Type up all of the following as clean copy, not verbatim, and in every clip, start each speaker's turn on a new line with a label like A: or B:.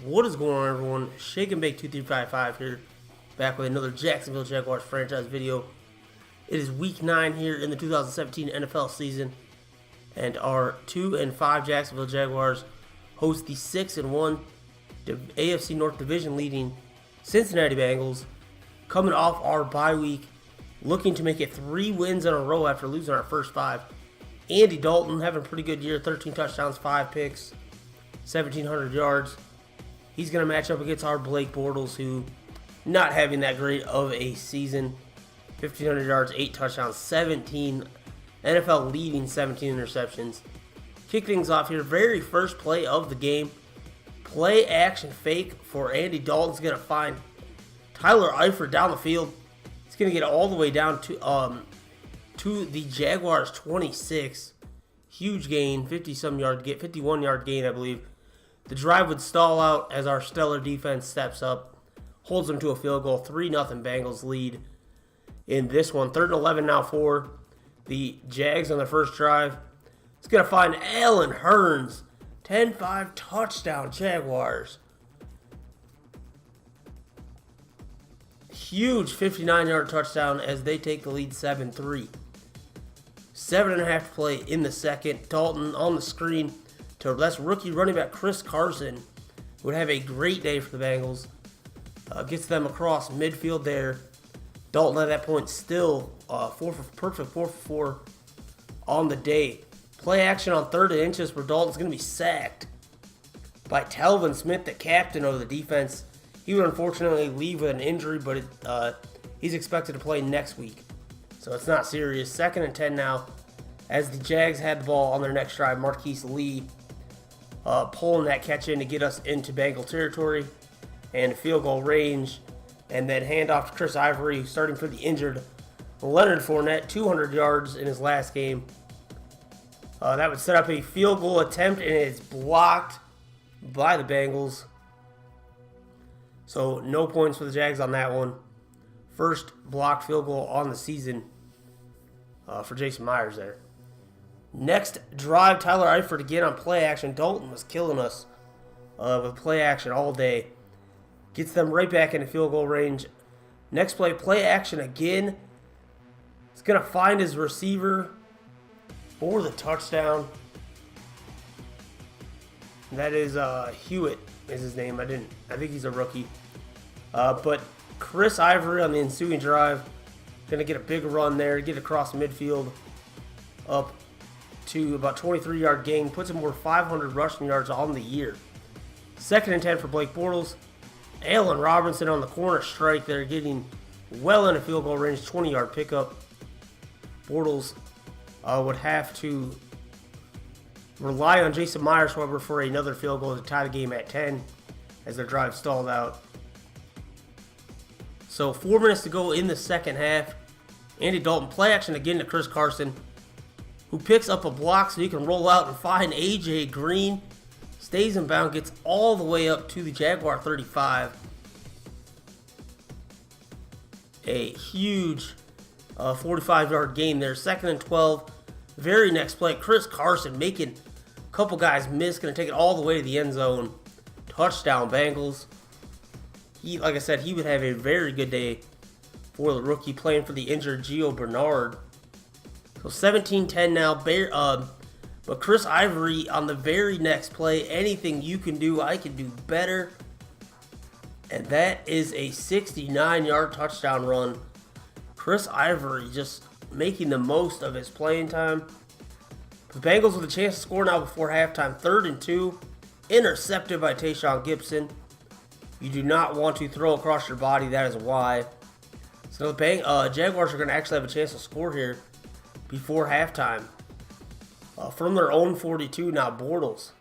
A: What is going on, everyone? Shake and Bake 2355 here, back with another Jacksonville Jaguars franchise video. It is week 9 here in the 2017 NFL season, and our 2-5 Jacksonville Jaguars host the 6-1 AFC North Division leading Cincinnati Bengals, coming off our bye week, looking to make it 3 wins in a row after losing our first 5. Andy Dalton having a pretty good year, 13 touchdowns, 5 picks, 1,700 yards. He's going to match up against our Blake Bortles, who not having that great of a season. 1,500 yards, 8 touchdowns, 17 NFL leading 17 interceptions. Kick things off here. Very first play of the game. Play action fake for Andy Dalton's going to find Tyler Eifert down the field. He's going to get all the way down to the Jaguars 26. Huge gain, 51 yard gain, I believe. The drive would stall out as our stellar defense steps up, holds them to a field goal. 3-0 Bengals lead in this one. 3rd and 11 now for the Jags on the first drive. It's going to find Allen Hurns. 10-5 touchdown Jaguars. Huge 59-yard touchdown as they take the lead 7-3. 7.5 to play in the second. Dalton on the screen to that's rookie running back Chris Carson. Would have a great day for the Bengals. Gets them across midfield there. Dalton at that point still perfect 4 for 4 on the day. Play action on 3rd and inches where Dalton's going to be sacked by Telvin Smith, the captain of the defense. He would unfortunately leave with an injury, but he's expected to play next week, so it's not serious. 2nd and 10 now as the Jags had the ball on their next drive. Marquise Lee pulling that catch in to get us into Bengal territory and field goal range, and then hand off to Chris Ivory, starting for the injured Leonard Fournette, 200 yards in his last game. That would set up a field goal attempt, and it's blocked by the Bengals. So no points for the Jags on that one. First blocked field goal on the season for Jason Myers there. Next drive, Tyler Eifert again on play action. Dalton was killing us with play action all day. Gets them right back into field goal range. Next play action again. He's going to find his receiver for the touchdown. That is Hewitt is his name. I think he's a rookie. But Chris Ivory on the ensuing drive, going to get a big run there, get across midfield up to about 23-yard gain, puts him over 500 rushing yards on the year. 2nd and 10 for Blake Bortles. Allen Robinson on the corner strike there, getting well into field goal range, 20-yard pickup. Bortles would have to rely on Jason Myers, however, for another field goal to tie the game at 10 as their drive stalled out. So 4 minutes to go in the second half. Andy Dalton play action again to Chris Carson, who picks up a block so he can roll out and find A.J. Green. Stays in bound, gets all the way up to the Jaguar 35. A huge 45-yard gain there. 2nd and 12. Very next play, Chris Carson making a couple guys miss. Going to take it all the way to the end zone. Touchdown Bengals. Like I said, he would have a very good day for the rookie playing for the injured Gio Bernard. So 17-10 now. But Chris Ivory on the very next play, anything you can do, I can do better. And that is a 69-yard touchdown run. Chris Ivory just making the most of his playing time. The Bengals with a chance to score now before halftime. 3rd and 2. Intercepted by Tayshaun Gibson. You do not want to throw across your body. That is why. So the Jaguars are going to actually have a chance to score here before halftime. From their own 42 now, Bortles.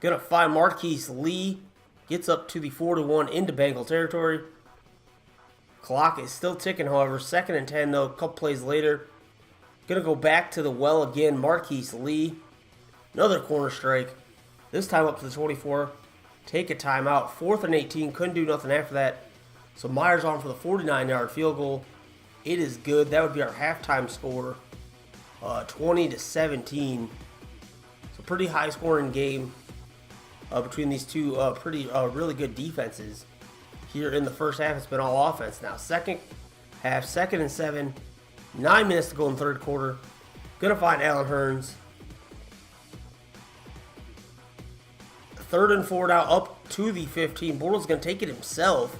A: Going to find Marquise Lee. Gets up to the 41 into Bengal territory. Clock is still ticking, however. 2nd and 10, though, a couple plays later. Going to go back to the well again. Marquise Lee. Another corner strike. This time up to the 24. Take a timeout. 4th and 18. Couldn't do nothing after that. So Myers on for the 49-yard field goal. It is good. That would be our halftime score. 20-17. So pretty high scoring game. between these two really good defenses. Here in the first half, it's been all offense. Now, second half, 2nd and 7, 9 minutes to go in the third quarter. Gonna find Allen Hurns. 3rd and 4 now, up to the 15. Bortles gonna take it himself.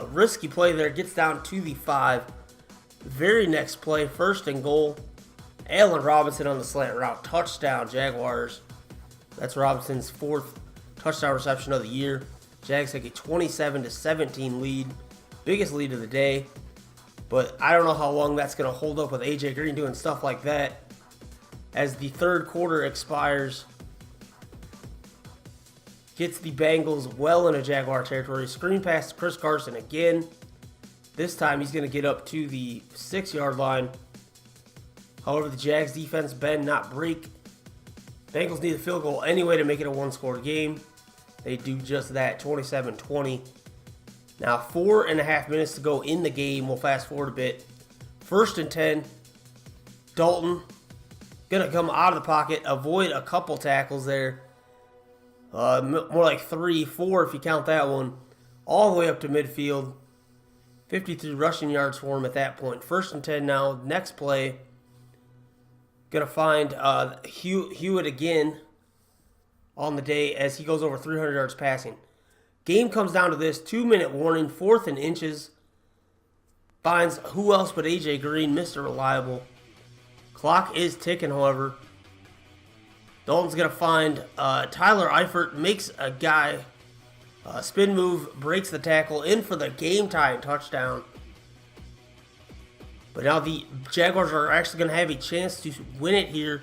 A: Risky play there, gets down to the 5. Very next play, 1st and goal. Allen Robinson on the slant route, touchdown, Jaguars. That's Robinson's 4th touchdown reception of the year. Jags take a 27-17 lead, biggest lead of the day. But I don't know how long that's going to hold up with AJ Green doing stuff like that. As the third quarter expires, gets the Bengals well into Jaguar territory. Screen pass to Chris Carson again. This time he's going to get up to the 6-yard line. However, the Jags defense bend, not break. Bengals need a field goal anyway to make it a one-score game. They do just that, 27-20. Now, 4.5 minutes to go in the game. We'll fast forward a bit. 1st and 10. Dalton going to come out of the pocket, avoid a couple tackles there. More like 3, 4 if you count that one. All the way up to midfield. 53 rushing yards for him at that point. 1st and 10 now. Next play. Going to find Hewitt again on the day as he goes over 300 yards passing. Game comes down to this. 2-minute warning. 4th and inches. Finds who else but AJ Green, Mr. Reliable. Clock is ticking, however. Dalton's going to find Tyler Eifert, makes a guy spin move, breaks the tackle, in for the game-tying touchdown. But now the Jaguars are actually going to have a chance to win it here.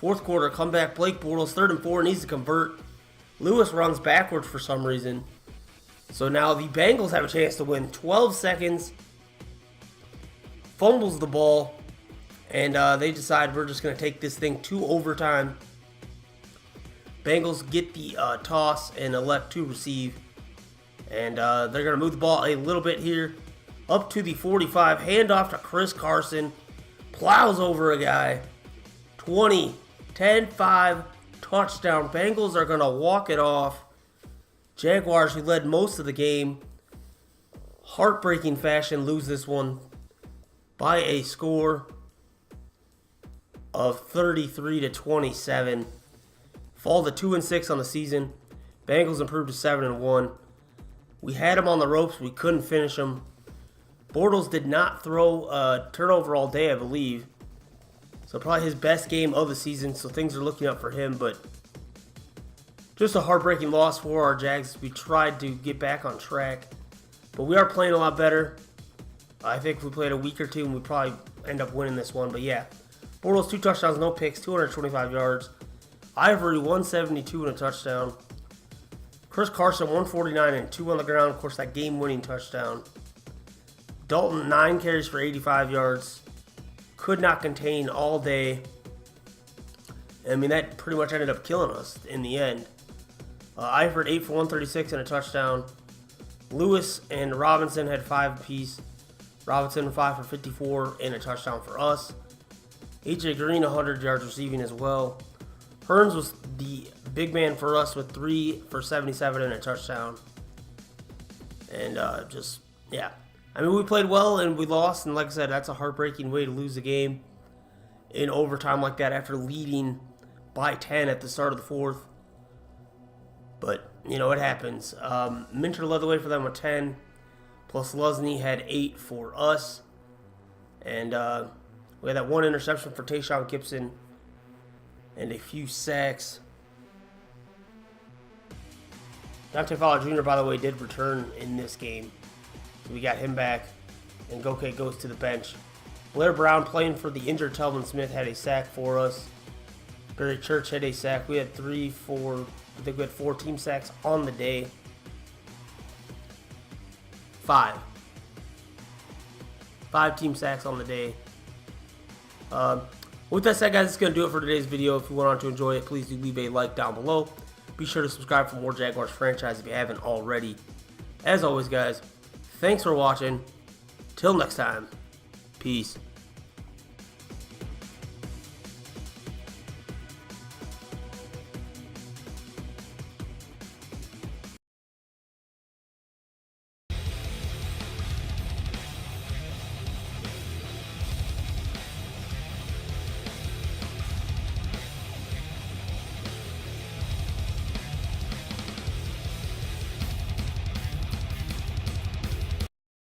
A: 4th quarter, comeback, Blake Bortles, 3rd and 4, needs to convert. Lewis runs backwards for some reason. So now the Bengals have a chance to win. 12 seconds. Fumbles the ball. And they decide we're just going to take this thing to overtime. Bengals get the toss and elect to receive. And they're going to move the ball a little bit here. Up to the 45. Handoff to Chris Carson. Plows over a guy. 20. 10-5. Touchdown. Bengals are going to walk it off. Jaguars, who led most of the game, heartbreaking fashion, lose this one by a score of 33-27. Fall to 2-6 on the season. Bengals improved to 7-1. We had them on the ropes. We couldn't finish them. Bortles did not throw a turnover all day, I believe. So probably his best game of the season. So things are looking up for him. But just a heartbreaking loss for our Jags. We tried to get back on track. But we are playing a lot better. I think if we played a week or two, and we probably end up winning this one. But yeah, Bortles 2 touchdowns, no picks, 225 yards. Ivory 172 and a touchdown. Chris Carson 149 and 2 on the ground. Of course, that game-winning touchdown. Dalton 9 carries for 85 yards. Could not contain all day. I mean, that pretty much ended up killing us in the end. Eifert 8 for 136 and a touchdown. Lewis and Robinson had 5 apiece. Robinson 5 for 54 and a touchdown for us. AJ Green 100 yards receiving as well. Hurns was the big man for us with 3 for 77 and a touchdown. And yeah. I mean, we played well and we lost. And like I said, that's a heartbreaking way to lose the game in overtime like that after leading by 10 at the start of the 4th. But, you know, it happens. Minter led the way for them with 10. Plus Lusney had 8 for us. And we had that 1 interception for Tayshaun Gibson. And a few sacks. Dante Fowler Jr., by the way, did return in this game. So we got him back. And Goke goes to the bench. Blair Brown, playing for the injured Telvin Smith, had a sack for us. Barry Church had a sack. We had 3, 4, I think we had 4 team sacks on the day. 5 team sacks on the day. With that said, guys, that's going to do it for today's video. If you went on to enjoy it, please do leave a like down below. Be sure to subscribe for more Jaguars franchise if you haven't already. As always, guys, thanks for watching. Till next time, peace.